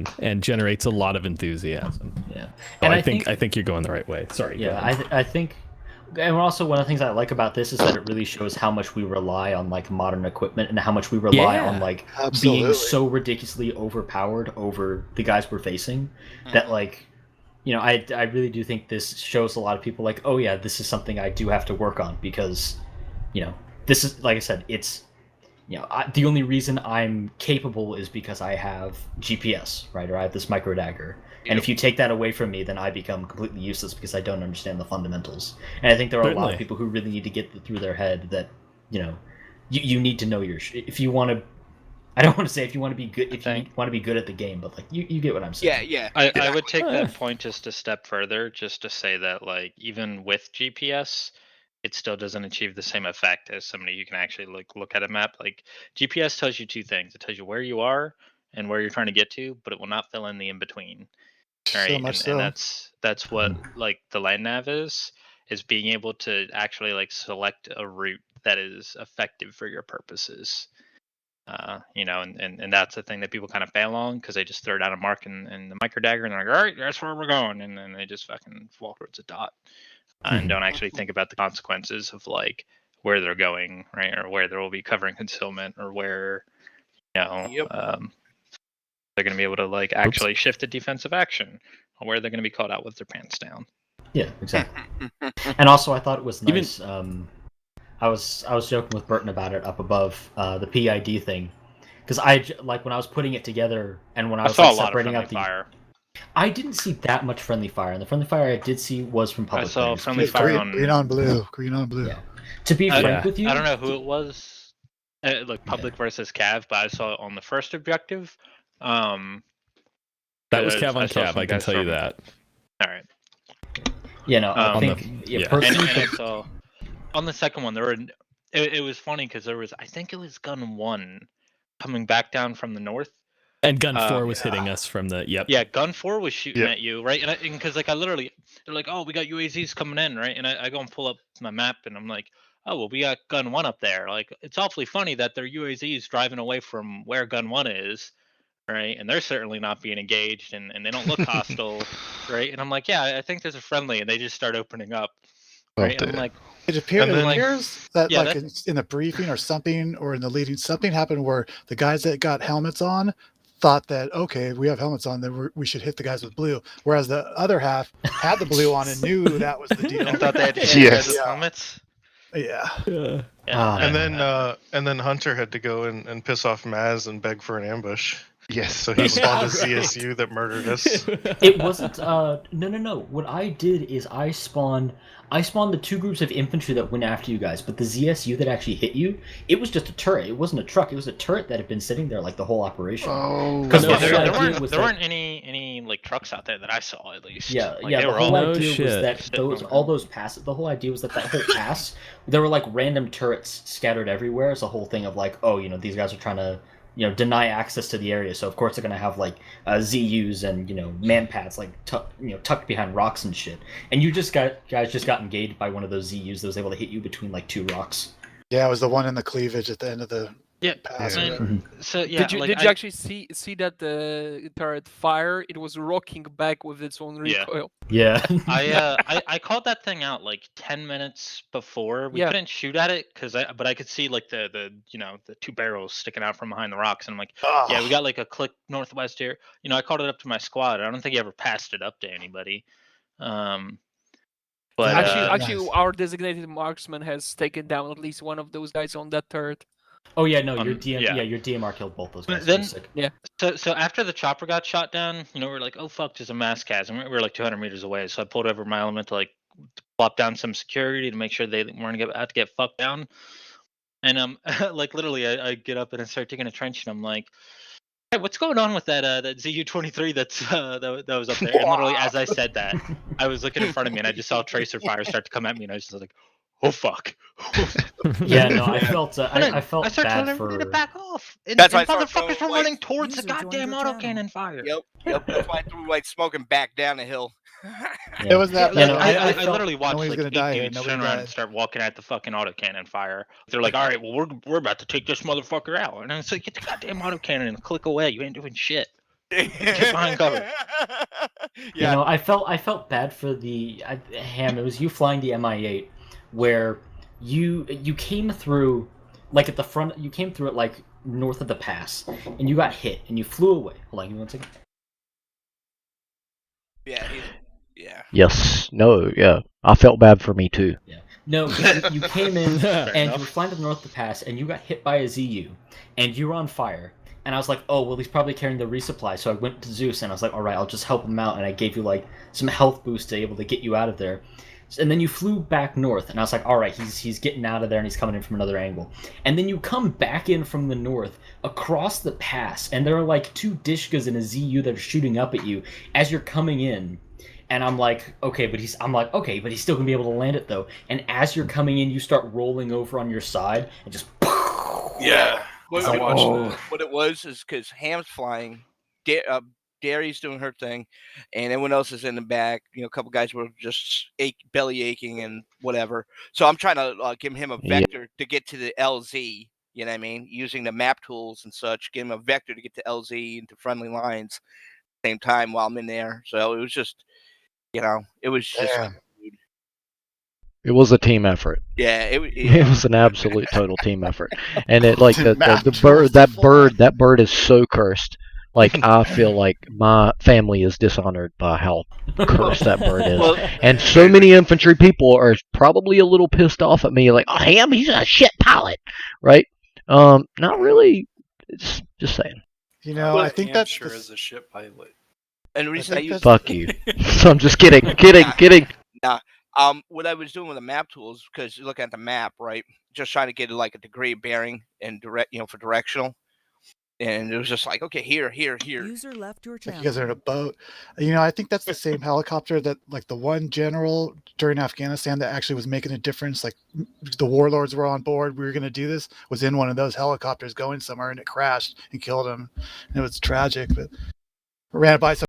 fun and generates a lot of enthusiasm. Yeah, and I think you're going the right way. Sorry. Yeah, I think, and also one of the things I like about this is that it really shows how much we rely on like modern equipment and how much we rely on like being so ridiculously overpowered over the guys we're facing that like, you know, I really do think this shows a lot of people like, oh yeah, this is something I do have to work on because, you know, this is, like I said, it's, you know, the only reason I'm capable is because I have GPS, right? Or I have this micro dagger. And if you take that away from me, then I become completely useless because I don't understand the fundamentals. And I think there are a lot of people who really need to get through their head that, you know, you need to know your if you want to. I don't want to say if you want to be good, if you want to be good at the game, but like you get what I'm saying. Yeah. I would take that point just a step further, just to say that like even with GPS, it still doesn't achieve the same effect as somebody who can actually look at a map. Like GPS tells you two things: it tells you where you are and where you're trying to get to, but it will not fill in the in between. All right, and that's what like the land nav is being able to actually like select a route that is effective for your purposes. You know, and that's the thing that people kind of fail on because they just throw down a mark in the micro dagger and they're like, all right, that's where we're going, and then they just fucking walk towards a dot and don't actually think about the consequences of like where they're going, right, or where there will be covering concealment, or where, you know, they're going to be able to like actually shift a defensive action, or where they're going to be caught out with their pants down. Yeah, exactly. And also, I thought it was nice. I was joking with Burton about it up above the PID thing, because I like when I was putting it together and when I was saw like, a lot separating of out the fire. I didn't see that much friendly fire, and the friendly fire I did see was from public. I saw players. friendly fire on green on blue. Yeah. To be frank with you, I don't know who it was, like public versus Cav, but I saw it on the first objective. That was Cav on Cav. I can tell you that. All right. You know, I think personally, and I saw on the second one there were. It was funny because there was, I think it was gun 1 coming back down from the north. And gun 4 was hitting us from the Yeah, gun 4 was shooting at you, right? And because like I literally, they're like, oh, we got UAZs coming in, right? And I go and pull up my map, and I'm like, oh, well, we got gun 1 up there. Like, it's awfully funny that their UAZs driving away from where gun 1 is, right? And they're certainly not being engaged, and they don't look hostile, right? And I'm like, yeah, I think there's a friendly, and they just start opening up, right? And I'm like, it appears that like in the briefing or something, or in the leading, something happened where the guys that got helmets on thought that, okay, we have helmets on, then we should hit the guys with blue, whereas the other half had the blue on and knew that was the deal. And thought they had to hit the guys with helmets. And then Hunter had to go and piss off Maz and beg for an ambush. Yes, so he spawned a CSU that murdered us. It wasn't. No. What I did is I spawned the 2 groups of infantry that went after you guys, but the ZSU that actually hit you, it was just a turret. It wasn't a truck. It was a turret that had been sitting there like the whole operation. Oh, because there weren't any like trucks out there that I saw, at least. Yeah, like, The whole idea was that all those passes. The whole idea was that whole pass, there were like random turrets scattered everywhere. It's a whole thing of like, oh, you know, these guys are trying to, you know, deny access to the area, so of course they're gonna have like ZUs and, you know, man pads like tucked behind rocks and shit. And you guys just got engaged by one of those ZUs that was able to hit you between like 2 rocks. Yeah, it was the one in the cleavage at the end of the pass. So yeah, did you actually see that the turret fire? It was rocking back with its own recoil. Yeah. I called that thing out like 10 minutes before. We couldn't shoot at it but I could see like the you know, the 2 barrels sticking out from behind the rocks, and I'm like, yeah, we got like a click northwest here. You know, I called it up to my squad. I don't think I ever passed it up to anybody. But actually, our designated marksman has taken down at least one of those guys on that turret. Oh yeah, no, your DMR killed both those guys. Then, So after the chopper got shot down, you know, we're like, oh fuck, there's a mass chasm. We were like 200 meters away, so I pulled over my element to like plop down some security to make sure they weren't about to get fucked down. And like literally, I get up and I start digging a trench, and I'm like, hey, what's going on with that ZU-23 that was up there? And literally, as I said that, I was looking in front of me, and I just saw tracer fire start to come at me, and I was just like, oh fuck. Yeah, no, I felt I felt I started bad telling for. everybody to back off. And That's why motherfuckers were running towards the goddamn autocannon fire. Yep. That's why I threw like smoking back down the hill. It was that. I literally watched like 8 dudes turn around and start walking at the fucking autocannon fire. They're like, all right, well, we're about to take this motherfucker out. And it's like, get the goddamn autocannon and click away. You ain't doing shit. Get behind cover. You know, I felt bad for the Ham. It was you flying the Mi-8, where you came through, like at the front. You came through it like north of the pass, and you got hit, and you flew away. Hold on, give me 1 second. Yeah. Yeah. Yes. No. Yeah. I felt bad for me too. Yeah. No, you came in and you were flying to the north of the pass, and you got hit by a ZU, and you were on fire. And I was like, oh, well, he's probably carrying the resupply. So I went to Zeus, and I was like, all right, I'll just help him out. And I gave you, like, some health boost to be able to get you out of there. And then you flew back north, and I was like, all right, he's getting out of there, and he's coming in from another angle. And then you come back in from the north, across the pass, and there are, like, 2 Dishkas and a ZU that are shooting up at you as you're coming in. And I'm like, okay, but he's still gonna be able to land it, though. And as you're coming in, you start rolling over on your side, and just... Yeah. What it was is because Ham's flying, Derry's doing her thing, and everyone else is in the back. You know, a couple guys were just belly aching and whatever. So I'm trying to give him a vector to get to the LZ. You know what I mean? Using the map tools and such, give him a vector to get to LZ into friendly lines at the same time while I'm in there. So it was just, it was just. Yeah. It was a team effort. Yeah, it was an absolute total team effort, and it like that bird is so cursed. Like I feel like my family is dishonored by how cursed that bird is, and so many infantry people are probably a little pissed off at me. Like, oh, Ham, he's a shit pilot, right? Not really. It's just saying. I think that's sure is a ship pilot. And the reason fuck you. So I'm just kidding. Nah. What I was doing with the map tools, because you look at the map, right? Just trying to get like a degree of bearing and direct, for directional. And it was just like, okay, here. User left your channel. You guys are in a boat. I think that's the same helicopter that, like, the one general during Afghanistan that actually was making a difference. Like, the warlords were on board. We were going to do this. Was in one of those helicopters going somewhere, and it crashed and killed him. And it was tragic, but ran by some.